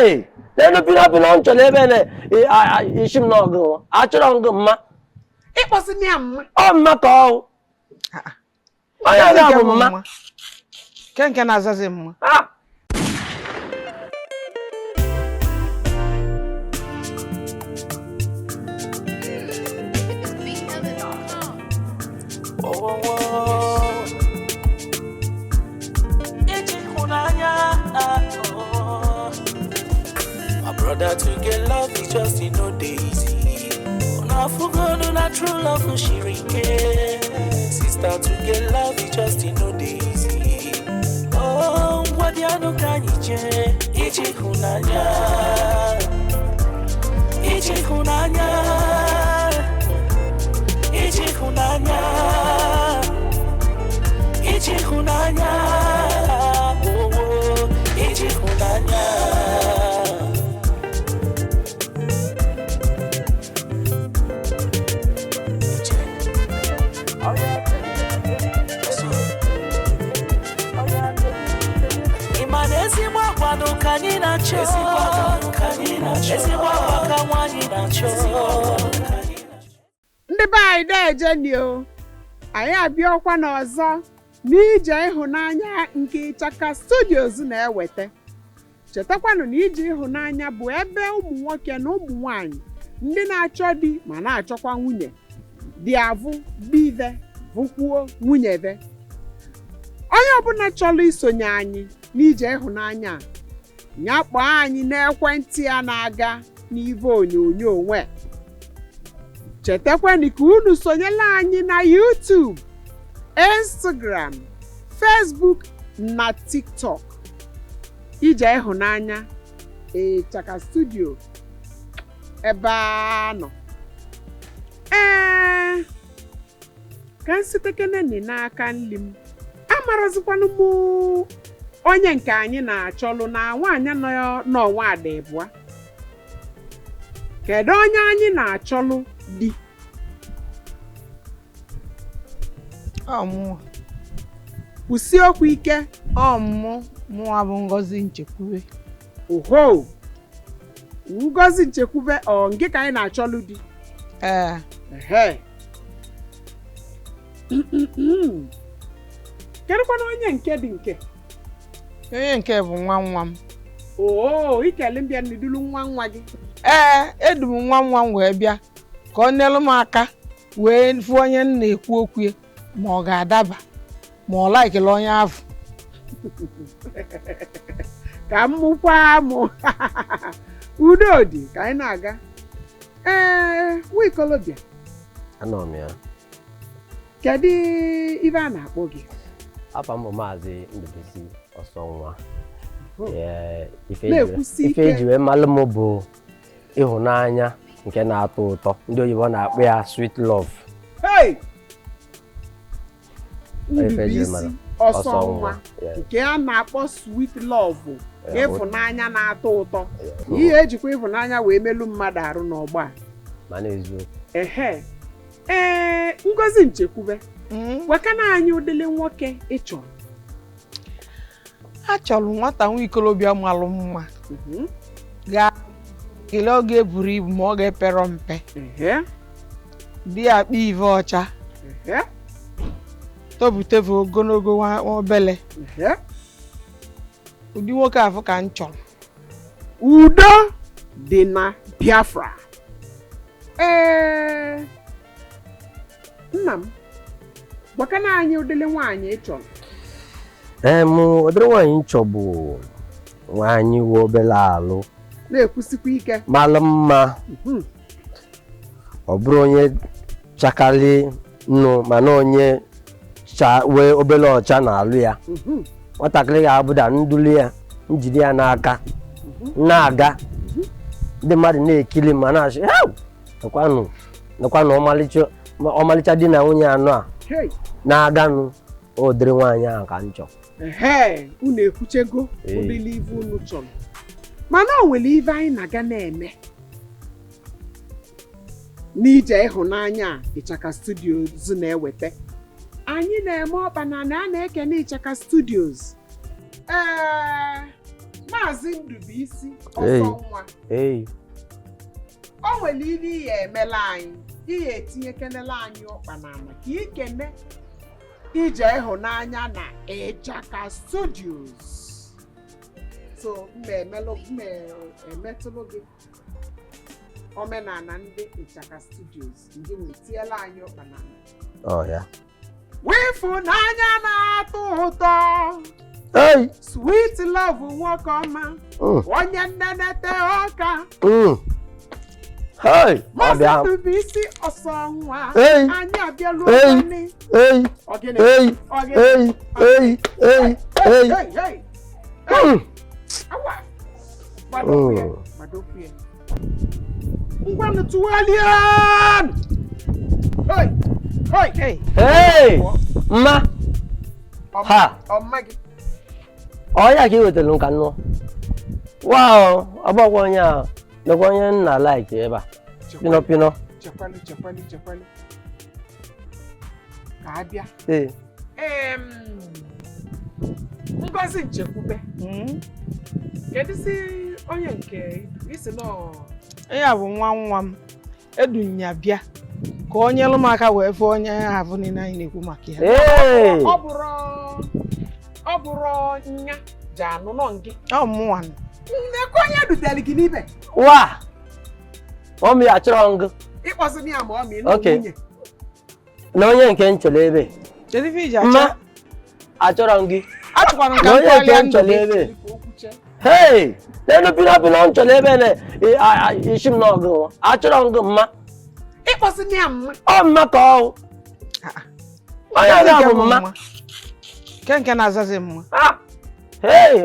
Hey, then you pina on to live in shim no go. Achon go ma. It was in yam. Oh, Macau. I am mamma. Can Azazim? Ah. My brother to get love is just in no daisy. Now for God, no true love for Shirike. Sister to get love is just in no daisy. Oh, what ya no can Ije Ihunanya. Ije Ihunanya. Ije Ihunanya. Ije Ihunanya. Oh, Ije Ihunanya. Ndị be anyị na-eje o anyị abịakwa n'ọzọ n'Ije Ihunanya nke Ichaka Studios na-eweta. Chetakwanụ na Ije Ihunanya bụ ebe ụmụ nwoke na ụmụ nwanyị ndị na-achọ di ma na-achọkwa nwunye dị avụ bive vụkwuo nwunyebe. Onye ọbụla chọrọ isonye anyị n'Ije Ihunanya nyakpọ anyị n'ekwentị ya na-aga n'ive onyonyo onwe. Chetakwanụ ka unu sonyela anyị na YouTube, Instagram, Facebook na TikTok. Ije Ihunanya Ichaka Studios ebe anọ. Ka nsitekene n'aka nli m. Amarazikwanụ m onye nke anyị na-achọlụ na nwaanyị n'ọnwa adịbụa. Kedu onye anyị na-achọlụ di? Kwụsị okwu ike. Mụwa bụ Ngozi Nchekwube. Oho, Ngozi Nchekwube ọ nke ka anyị na-achọlụ di? Kedụkwana onye nke dị nke? Onye nke bụ nwa m. Oo, ikele mbịa n'idulu nwa gị. Edu m nwa m wee bịa ka ọ nyelụ m aka wee fụ onye m na-ekwu okwu ma ọ ga-adaba ma ọ laikela onye ahụ. Ka m mụkwa mụ. Udo dị ka anyị na-aga. Nwikolobịa. Anọ m ya. Kedu ibe a na-akpọ gị? Apa m bụ Maazị Ndubisi Ọsọnwa. Na-ekwusi Ife eji wee malụ m bụ ịhụnanya nke na-atọ ụtọ. Ndị oyibo na-akpọ ya sweet love. Hey! Ndubisi Ọsọnwa nke a na-akpọ sweet love, ịfụnanya na-atọ ụtọ. Ihe ejikwa ịfụnanya wee melu mmadụ arụ n'ọgba. Ma n'eziokwu. Ngozi Nchekwube. Gwakana anyị ụdịrị nwoke ị chọrọ. Achọrọ nwata nwa ikolobịa malụ mma. Ga-ele oge eburu ibu ma ọ ga-epere mpe. Dị akpa ive ọcha. Tobuteve ogologo obele. Ụdị nwoke afọ ka m chọrọ. Udo dị na Biafra. Nna m, gwakana anyị ụdịrị nwaanyị ị chọrọ. Ụdịrị nwaanyị nchọ bụ nwaanyị nwe obele alụ. Na-ekwusikwa ike. Malụ mma. Ọ bụrụ onye chakali nnu mana onye wee obele ọcha n'alụ ya. Nwatakịrị ga-abụda nduli ya, njide ya n'aka, na-aga. Ndị mmadụ na-ekili ma na-asị, nekwanụ ọmalịcha di na nwunye anọ a na-aganụ ụdịrị nwaanyị ahụ ka m chọrọ. Unu ekwuchego ụdịrị ive unu chọrọ. Mana o nwere ive anyị na-aga na-eme n'Ije Ihunanya Ichaka Studios na-eweta. Anyị na-eme ọkpa na a na-ekene Ichaka Studios. Maazị Ndubuisi ọsọ nwa. O nwere ihe ihe emela anyị, ihe etinye kenela anyị ọkpa n'ama ka ikene Ije Ihunanya na Ichaka Studios. So emetụlụ gị omenala ndị Ichaka Studios ndị wetiela anyị ọkpa n'ama. Ịhụnanya na-atọ ụtọ. Sweet love nwoke ọma, onye nnenete ọka. Maazị Ndubuisi ọsọ nwa, anyị abịala ogene. Ngwanụ tụwalịa! Mma! Ha! Ya ka ị wetara nka nnụọ. Wow! Ọgbakwa onye ahụ, nakwa onye nna like ebe a. Pino. Chekwali. Ka abịa. Ngozi Nchekwube. Kedu si onye nke isi nọ? Ya bụ nwa m edunya bịa ka onye lụ m aka wee fụ onye ahụ niile anyị na-ekwu maka ya. Ọ bụrụ nya ji anụ nọ nke. Ọ mụnwa. Nnekọ onye dutere gị n'ibe. Wa! Ọmị achọrọ ngụ. Ịkpọsị ya ma ọmị nwunye. Na onye nke nchọrọ ebe. Mma achọrọ gị. Achọkwara na onye nke nchọrọ ebe. Hey! N'elu pino nchọrọ ebe na isi m n'ọgụ. Achọrọ ngụ mma. Ịkpọsị ya mma. Ọ mma ka ọ. Onye ga-abụ mma. Nke na-azazi mma. Hey!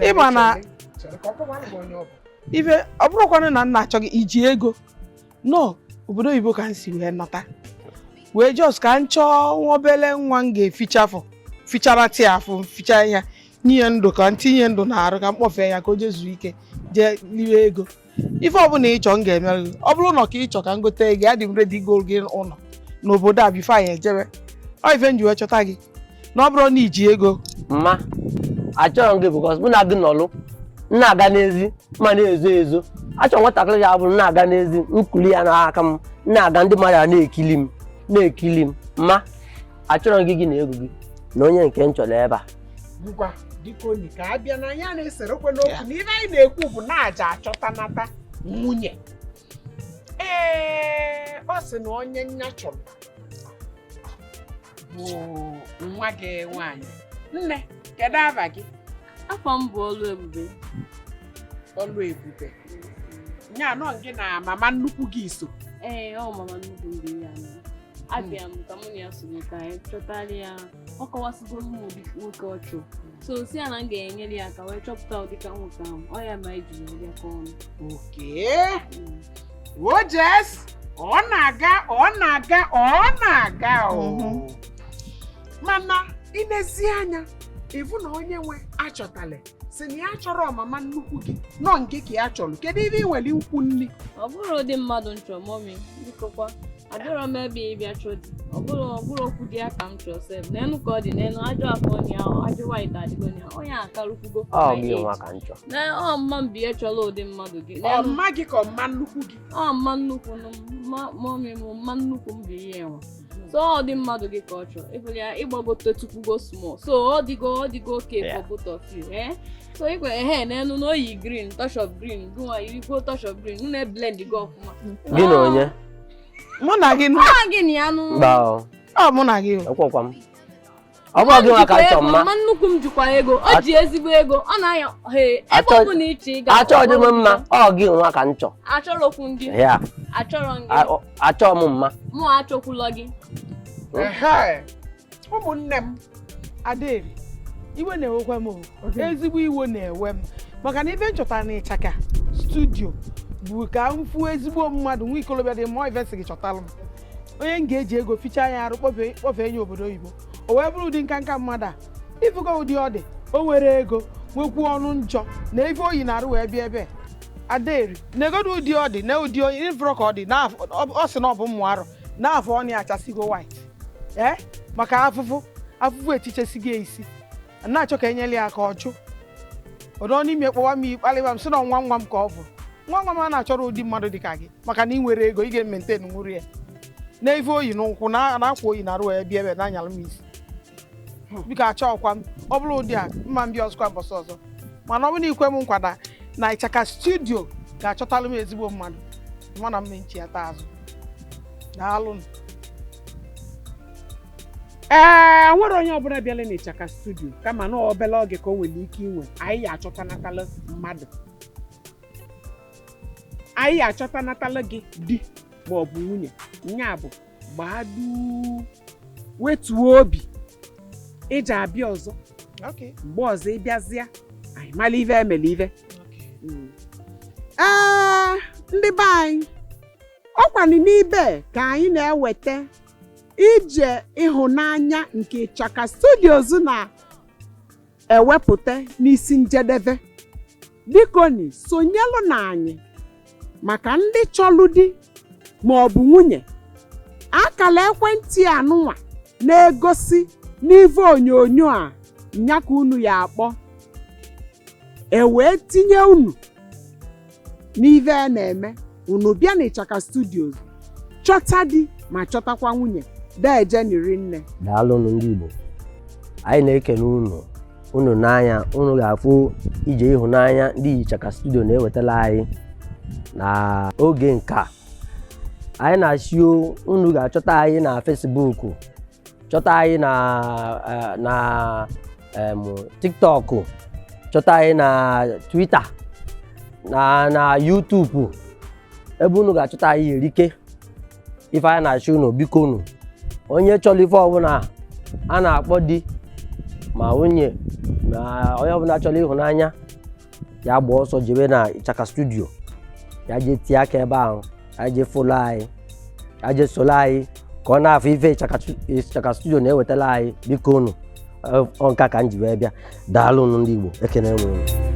Ịma na ife ọ bụrụkwanụ na nna achọghị iji ego nọ obodo oyibo ka m si wee nọta wee jos ka m chọọ nwa obele nwa m ga-efichafụ fichara tii afụ ficha ya nye ndụ ka m tinye ndụ na-arụ ka m kpọfee ya ka o jezuo ike jee liwe ego ife ọbụla ịchọ m ga-emere gị ọ bụrụ na ka ịchọ ka m gote ego adị m redi go gị ụlọ n'obodo a bifo anyị ejebe ọ ife m ji wee chọta gị na ọ bụrụ na iji ego mma achọrọ gị bụkọs mụ na gị nọlụ na-aga n'ezi ma na-ezo achọrọ nwatakịrị ya bụrụ na-aga n'ezi nkuli ya n'aka m na-aga ndị mmadụ na-ekili m mma achọrọ gị na ego gị na onye nke m chọrọ ebe a. Ngwa dịka onye ka abịa na ya na-eserokwe n'okwu na ibe anyị na-ekwu bụ na-aja achọta nata nwunye. Ọ sị na onye nya chọrọ bụ nwa gị nwaanyị. Nne, kedu aba gị? Afọ m bụ Oluebube. Oluebube. Nya nọ gị na mama nnukwu gị so. Ọ mama nnukwu m dị ya na. Abịa m ka mụ na ya soro ka anyị chọtara ya. Ọ kọwasịgo m ụdị nwoke ọ chọrọ. So si ya na m ga-enyere ya aka wee chọpụta ụdị ka nwoke ahụ. Ọ ya ma iji ya ka ọnụ. Wojes, ọ na-aga mana inezi anya ịfụ na onye nwe achọtala si na ya chọrọ ọmama nnukwu gị nọ nke ka ya chọrọ kedu ebe ị nwere ukwu nri? Ọ bụrụ ụdị mmadụ nchọ mọmi bikọkwa adịrọ m ebe ịbịa chọ di ọ bụrụ okwu dị ya ka m chọọ sef n'enu ka ọ dị n'enu ajọ afọ onye ahụ ajọ white adịgo ya onye akarụkwugo na ọ mma m biye chọrọ ụdị mmadụ gị ọ mma gị ka ọmma nnukwu gị ọ mma nnukwu mọmi m mma nnukwu m bi ihe enwe so ọ dị mmadụ gị ka ọ chọrọ ịfụli ya ịgbagote tukwugo small so ọ dịgo okay for both of you so ikwe n'enu na oyi green touch of green gụnwa irikwo touch of green unu blend gị ọfụma gị na onye mụ na gị na ya nụ ọ mụ na gị ọkwọkwa m ọ bụ gị maka nchọ mma mma nnukwu m jikwa ego o ji ezigbo ego ọ na-anya ebe ọ bụ na iche ịga achọ dị m mma ọ gị nwa ka nchọ achọrọ okwu ndị achọrọ m mma mụ achọkwụlọ gị ụmụnne m Adaeri iwe na-ewekwa m ezigbo iwe na-ewe m maka na ife nchọtara na Ichaka Studio bụ ka m fụ ezigbo mmadụ nwa ikolobịa dị mma ife si gị chọtara m onye m ga-eji ego fichaa ya arụ kpọfee nye obodo oyibo o wee bụrụ ụdị nka mmadụ a ifugo ụdị ọ dị o were ego nwekwu ọnụ njọ na ife oyi na-arụ wee bịa ebe Adaeri na-egodo ụdị ọ dị na ụdị onye ifụrụ ka ọ dị ọ sị na ọ bụ mmụ arụ n'afọ ọ na-achasigo white maka afụfụ etichesigo isi na-achọ ka enyere ya aka ọjụ odo n'ime kpọwa m ikpalịwa m sị na nwa m ka ọ bụ nwa m a na-achọrọ ụdị mmadụ dị ka gị maka na ị nwere ego ị ga-maintain nwuru ya na ife oyi n'ụkwụ na-akwa oyi na-arụ ya bịa ebe na-anyalụ m isi biko achọọkwa m ọ bụrụ ụdị a mma m bịa ọzọkwa mbọsị ọzọ mana ọ bụrụ na ikwe m nkwada na Ichaka Studio ga-achọtalụ m ezigbo mmadụ mana m nchi ya taa azụ daalụ nwere onye ọbụla bịala na Ichaka Studio kama na obele oge ka o nwere ike inwe anyị achọtanatala mmadụ anyị achọtanatala gị di ma ọ bụ nwunye nya bụ gbadu wetuo obi iji abịa ọzọ mgbe ọzọ ịbịazịa anyị mara ive emele ive ndị be anyị ọkwanụ n'ibe ka anyị na-eweta Ije Ihunanya nke Ichaka Studios na-ewepụta n'isi njedebe biko ni sonyelu na anyị maka ndị chọlụ di ma ọ bụ nwunye akala ekwentị anụnwa na-egosi n'ive onyonyo a nya ka unu ya akpọ wee tinye unu n'ive a na-eme unu bịa na Ichaka Studios chọta di ma chọtakwa nwunye deje niri nne. Daalụnụ ndị Igbo anyị na-ekene unu n'anya unu ga-afụ Ije Ihunanya ndị Ichaka Studio na-ewetala anyị na oge nka anyị na-ashio unu ga-achọta anyị na Facebook chọta anyị na TikTok chọta anyị na Twitter na YouTube ebe unu ga-achọta anyị erike ife anyị na-ashio unu biko unu onye chọrọ ife ọbụla a na-akpọ di ma nwunye na onye ọbụla chọrọ ịhụnanya ya gba ọsọ jebe na Ichaka Studio ya je tie aka ebe ahụ ya je folo anyị ya je solo anyị ka ọ na-afụ ife Ichaka Studio na-ewetala anyị biko unu nka ka m ji wee bịa daalụ ndị Igbo ekene m unu.